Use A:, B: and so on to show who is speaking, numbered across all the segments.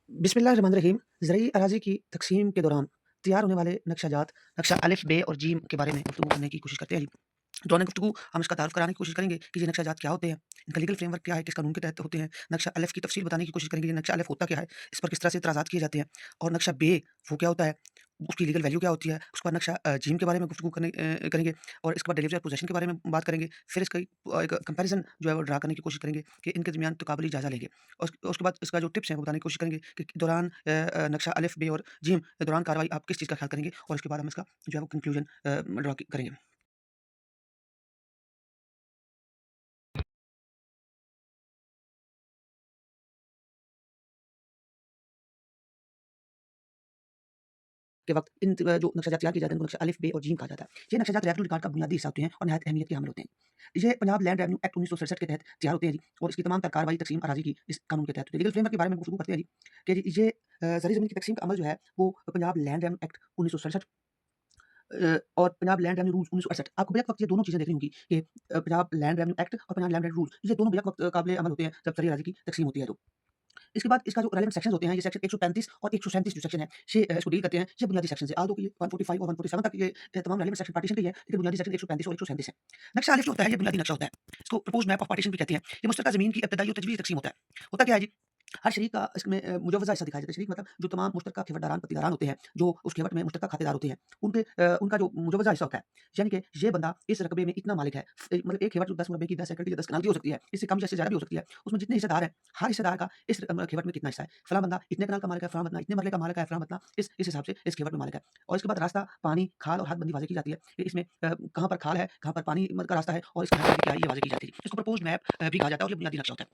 A: बिस्मिल्लाहिर्रहमानिर्रहीम। ज़रई अराज़ी की तक़सीम के दौरान तैयार होने वाले नक्शा जात, नक्शा अलिफ़, बे और जीम के बारे में गुफ्तगू करने की कोशिश करते हैं जी। दौरान गुफ्तगू हम इसका तारुफ़ कराने की कोशिश करेंगे कि ये नक्शा जात क्या होते हैं, इनका लीगल फ्रेमवर्क क्या है, किस कानून के तहत होते हैं। नक्शा अलिफ़ की तफ़सील बताने की कोशिश करेंगे, ये नक्शा अलिफ़ होता क्या है, इस पर किस तरह से इतराज़ात किए जाते हैं। और नक्शा बे वो क्या होता है, उसकी लीगल वैल्यू क्या होती है। उसके बाद नक्शा जीम के बारे में गुफ्तगू करेंगे और इसके बाद डिलीवरी और पोज़ेशन के बारे में बात करेंगे। फिर इसका एक कंपैरिज़न जो है वो ड्रा करने की कोशिश करेंगे कि इनके दरमियान तक़ाबुली जायज़ा लेंगे। और उसके बाद इसका जो टिप्स हैं वो बताने की कोशिश करेंगे कि दौरान नक्शा अलिफ़, बे और जीम के दौरान कार्रवाई आप किस चीज़ का ख़्याल करेंगे और इसके बाद हम इसका जो है वो कंक्लूज़न ड्रा करेंगे। के वक़्त जो नक्शा तैयार किए जाते हैं, उनको नक्शा अलिफ़, बे और जीम कहा जाता है। ये नक्शा रेवेन्यू रिकॉर्ड का बुनियादी हिस्सा होते हैं और नहायत अहमियत के हामिल होते हैं। ये पंजाब लैंड रेवेन्यू एक्ट 1967 के तहत तैयार होते हैं जी और इसकी तमाम तर कार्रवाई तक़सीम अराज़ी की इस कानून के तहत होती है। लीगल फ्रेमवर्क के बारे में गुफ्तगू करते हैं जी कि जी ये ज़रई ज़मीन की तक़सीम का अमल जो है वो पंजाब लैंड रेवेन्यू एक्ट 1967 और पंजाब लैंड रेवेन्यू रूल्स 1968 आपको बेहद वक़्त ये दोनों चीज़ें देखनी होंगी कि पंजाब लैंड रेवेन्यू एक्ट और पंजाब लैंड रेवेन्यू रूल्स ये दोनों बेहद वक़्त काबिल अमल होते हैं जब ज़रई अराज़ी की तक़सीम होती है तो। इसके बाद इसका जो रेलेवेंट सेक्शंस होते हैं, ये सेक्शन 135 और 137 जो सेक्शन है, ये इसको डील करते हैं। ये बुनियादी सेक्शंस है। आल्दो कि ये 145 और 147 तक ये तमाम रेलेवेंट सेक्शन पार्टीशन के ही है, लेकिन बुनियादी सेक्शन 135 और 137 है। नक्शा आलेख जो होता है, ये बुनियादी नक्शा होता है। इसको प्रपोज्ड मैप ऑफ पार्टीशन भी कहते हैं। ये मुश्तरका ज़मीन की इब्तिदाई और तजवीज़ी तक़सीम होता है। होता क्या है जी? हर शरीक का इसमें मुजवज़ा हिस्सा दिखाया जाता है। शरीक मतलब जो तमाम मुश्तरका खिवटदारान, पत्तीदारान होते हैं, जो उस खिवट में मुश्तरका खातेदार होते हैं, उनका जो मुजवज़ा हिस्सा होता है, यानी कि ये बंदा इस रकबे में इतना मालिक है। मतलब एक खिवट जो 10 मुरब्बे की, 10 एकड़ की या 10 कनाल की हो सकती है, इससे कम या इससे ज़्यादा भी हो सकती है। उसमें जितने हिस्सेदार हैं, हर हिस्सेदार का इस खिवट में कितना हिस्सा है। फलाँ बंदा इतने कनाल का मालिक है, फलाँ बंदा इतने मरले का मालिक है, फलाँ बंदा इस हिसाब से इस खिवट में मालिक है। और इसके बाद रास्ता, पानी, खाल और हदबंदी वाज़ेह की जाती है कि इसमें कहाँ पर खाल है, कहाँ पर पानी का रास्ता है और इसकी हदबंदी क्या है, ये वाज़ेह की जाती है। इसको प्रपोज्ड मैप भी कहा जाता है और ये बुनियादी नक्शा होता है।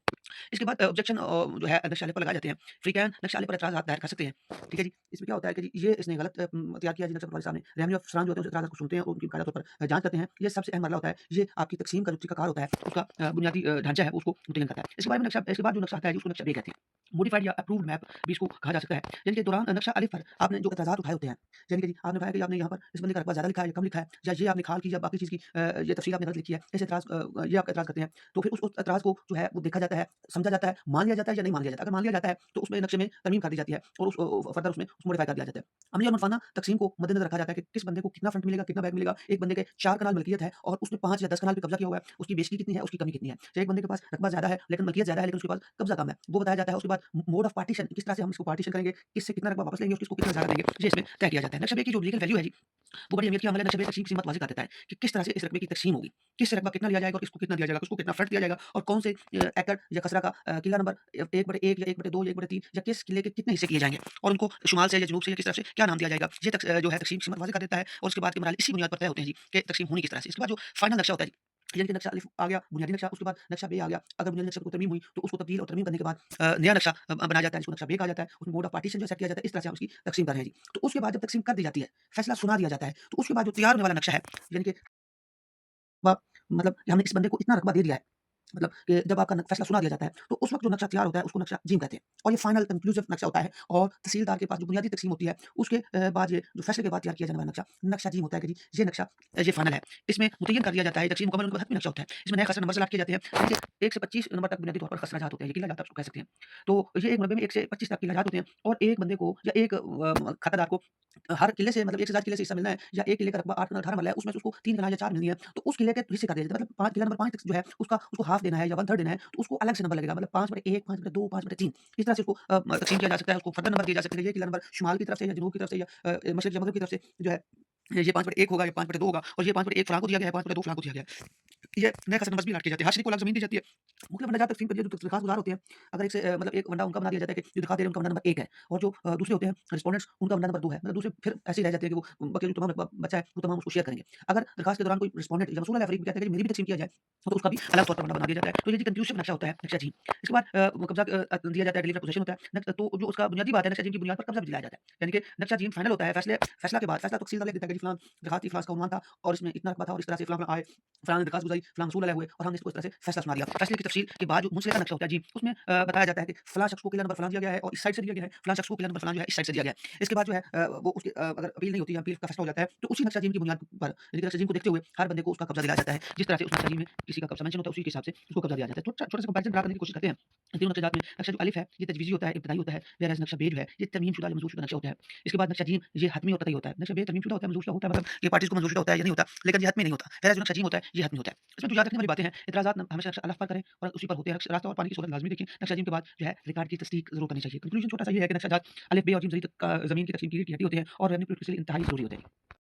A: इसके बाद ऑब्जेक्शन जो है नक्शे वाले पर लगाए जाते हैं। फ्री कैन नक्शे वाले पर एतराज़ आप दायर कर सकते हैं। ठीक है जी? इसमें क्या होता है कि जी ये इसने गलत तैयार किया जी नक्शा पटवारी साहब ने। रेवेन्यू अफ़सरान जो होते हैं उस एतराज़ात को सुनते हैं और उनकी बाकायदा तौर पर जाँच करते हैं। ये सबसे अहम मरहला होता है। ये आपकी तक़सीम का जो तरीक़ाकार होता है, उसका बुनियादी ढांचा है, उसको मुतय्यन करता है। इसके बाद जो नक्शा आता है जी, उसको नक्शा बे कहते हैं। मॉडिफाइड या अप्रूव्ड मैप भी इसको कहा जा सकता है। यानी कि दौरान नक्शा अलिफ़ पर आपने जो एतराज़ात उठाए होते हैं, यानी कि जी आपने उठाया कि आपने यहाँ पर इस बंदे का रकबा ज़्यादा लिखा है या कम लिखा है, या ये आपने खाल की या बाकी चीज़ की ये तफ़सील आपने गलत लिखी है। ऐसे ये आप एतराज़ करते हैं। तो फिर उस एतराज़ को जो है वो देखा जाता है, समझा जाता है, मान लिया जाता है या नहीं मान लिया जाता है। अगर मान लिया जाता है तो उसमें नक्शे में तरमीम कर दी जाती है और फर्दर उसमें मॉडिफ़ाई कर दिया जाता है। अमली और मुनाफ़ाना तक़सीम को मद्देनज़र रखा जाता है कि किस बंदे को कितना फ्रंट मिलेगा, कितना बैक मिलेगा। एक बंदे के 4 कनाल मलकियत है और उसने 5 या 10 कनाल पे कब्ज़ा किया हुआ है, उसकी बेइज़्ज़ती कितनी है, उसकी कमी कितनी है। या एक बंदे के पास रकबा ज़्यादा है लेकिन मलकियत ज़्यादा है लेकिन उसके पास कब्ज़ा कम है, वो बताया जाता है। उसके बाद मोड ऑफ पार्टीशन, किस तरह से हम इसको पार्टीशन करेंगे, किससे कितना रकबा वापस लेंगे और किसको कितना ज़्यादा देंगे, ये इसमें तय किया जाता है। नक्शे बे की जो लीगल वैल्यू है जी, वो बड़ी अहमियत की अमल है। नक्शे बे तक़सीम की सीमत वाज़ेह कर देता है कि किस तरह से इस रकबे की तक़सीम होगी, किससे रकबा कितना लिया जाएगा और किसको कितना दिया जाएगा, किसको कितना फ्रंट दिया जाएगा और कौन से एकड़ या खसरा का किला नंबर 1/1 या 1/2 या 1/3 या किस किले के कितने हिस्से किए जाएँगे और उनको शुमाल से या जनूब से या किस तरफ से क्या नाम दिया जाएगा। ये जो है तक़सीम की सीमत वाज़ेह कर देता है और उसके बाद के मराहिल इसी बुनियाद पर तय होते हैं जी कि तक़सीम होनी किस तरह से। इसके बाद जो फाइनल नक्शा होता है जी, यानी कि नक्शा अलिफ़ आ गया, बुनियादी नक्शा, उसके बाद नक्शा बे आ गया। अगर बुनियादी नक्शे पे कोई तरमीम हुई तो उसको तब्दील और तरमीम करने के बाद नया नक्शा बनाया जाता है, जिसको नक्शा बे कहा जाता है। उसमें मोड ऑफ पार्टीशन जो सेट किया जाता है, इस तरह से हम उसकी तक़सीम कर रहे हैं जी। तो उसके बाद जब तक़सीम कर दी जाती है, फैसला सुना दिया जाता है, तो उसके बाद जो तैयार होने वाला नक्शा है, यानी कि व मतलब कि हमने इस बंदे को इतना रकबा दे दिया है, मतलब कि जब आपका फैसला सुना दिया जाता है, तो उस वक़्त जो नक्शा तैयार होता है, उसको नक्शा जीम कहते हैं और ये फाइनल कंक्लूसिव नक्शा होता है और तहसीलदार के पास जो बुनियादी तक़सीम होती है, उसके बाद ये जो फैसले के बाद तैयार किया जाने वाला नक्शा, नक्शा जीम होता है कि जी, ये नक्शा ये फाइनल है। इसमें मुतय्यन कर दिया जाता है, तक़सीम मुकम्मल होने के बाद हतमी नक्शा होता है। इसमें नए खसरा नंबर से किए जाते हैं। देखिए 1 से 25 नंबर तक बुनियादी तौर पर खसरा जात होते हैं, ये किला जात आप उसको कह सकते हैं। तो ये एक मुरब्बे में 1 से 25 तक किला जात होते हैं और एक बंदे को या एक खातादार को हर किले से मतलब 1 से 7 किले से हिस्सा मिलना है या एक किले का रकबा 8 कनाल 18 मरला है, उसमें से उसको 3 कनाल या 4 मिलनी है, तो उस किले के हिस्से कर दिया जाता है। मतलब 5 किला नंबर 5 तक जो है उसको हाफ देना है या 1/3 देना है, तो उसको अलग से नंबर लगेगा। मतलब 5/1, 5/2, 5/3 इस तरह से उसको तक़सीम किया जा सकता है, उसको फर्दर नंबर दिए जा सकते हैं। ये किला नंबर शुमाल की तरफ से या जनूब की तरफ से या मशरिक़ या मग़रिब की तरफ से जो है ये 5/1 होगा या 5/2 होगा और ये 5/1 फलाँ को दिया गया है, 5/2 फलाँ को दिया गया है। ये नए खसरा नंबर्स भी अलॉट किए जाते हैं। हर शरीक को अलग ज़मीन दी जाती है। मुख्तलिफ़ वंडा जात तक़सीम के लिए जो दरख़्वास्त गुज़ार होते हैं, अगर एक से मतलब एक वंडा उनका बना दिया जाता है कि जो दरख़्वास्त दे रहे हैं उनका वंडा नंबर 1 है और जो दूसरे होते हैं रिस्पोंडेंट्स उनका वंडा नंबर 2 है। मतलब दूसरे फिर ऐसे ही रह जाते हैं कि वो बाकी जो तमाम रकबा बचा है, वो तमाम उसको शेयर करेंगे। अगर दरख़्वास्त के दौरान कोई रिस्पोंडेंट या मसूल अल-फ़रीक कहते हैं कि मेरी भी तक़सीम किया जाए, तो उसका भी अलग तौर पर वंडा बना दिया जाता है। तो ये जी कंक्लूसिव नक्शा होता है, नक्शा जी। इसके बाद कब्ज़ा दिया जाता है, डिलीवरी पोज़ीशन होता है। तो जो उसका बुनियादी बात है, नक्शा जी की बुनियाद पर कब्ज़ा भी दिलाया जाता है। यानी कि नक्शा जी फाइनल होता है, फैसला के बाद फैसला तहसीलदार लिख देता है कि फलां दरख़्वास्त थी, फलाँ इसका उन्वान था और इसमें इतना रकबा था और इस तरह से फलाँ-फलाँ आए, फलाँ ने दरख़्वास्त गुज़ारी, फलाँ वसूल अदा हुए और हमने इसको इस तरह से फ़ैसला सुना दिया। फ़ैसले की तफ़सील के बाद जो मुंसलिका नक्शा होता है जी, उसमें बताया जाता है कि फलाँ शख़्स को किला नंबर फलाँ दिया गया है और इस साइड से दिया गया है, फलाँ शख़्स को किला नंबर फलाँ जो है इस साइड से दिया गया है। इसके बाद जो है वो उसकी अगर अपील नहीं होती है, अपील का फ़ैसला हो जाता है, तो उसी नक्शा की बुनियाद पर यानी कि नक्शा को देखते हुए हर बंदे को उसका कब्ज़ा दिलाया जाता है। जिस तरह से उस नक्शा में किसी का कब्ज़ा मेंशन होता है, उसी के हिसाब से उसको कब्ज़ा दिया जाता है। तो छोटा सा कंपैरिज़न ड्रा करने की कोशिश करते हैं। इन तीनों नक्शा जात में नक्शा जो अलिफ है, ये तजवीज़ी होता है, इब्तिदाई होता है, व्हेयरएज़ नक्शा बे जो है, ये तरमीमशुदा या मंज़ूरशुदा नक्शा होता है। इसके बाद नक्शा जीम, ये हतमी और कतई होता है। नक्शा बे तरमीमशुदा होता है, मंज़ूरशुदा होता है, मतलब ये पार्टीज़ को मंज़ूरशुदा होता है, ये नहीं होता, लेकिन ये हतमी नहीं होता। व्हेयरएज़ जो नक्शा जीम होता है, ये हतमी होता है। इसमें जो याद रखने वाली बातें हैं, इतराज़ात हमेशा नक्शा अलफ पर करें और उसी पर होते हैं। रास्ता और पानी की सूरत लाज़मी देखें। नक्शा जीम के बाद जो है रिकॉर्ड की तस्दीक ज़रूर करनी चाहिए। कंक्लूज़न छोटा सा ये है कि नक्शा जात अलिफ, बे और जीम ज़मीन की तक़सीम की हड्डी होते हैं और रेवेन्यू के लिए इंतहाई ज़रूरी होते हैं।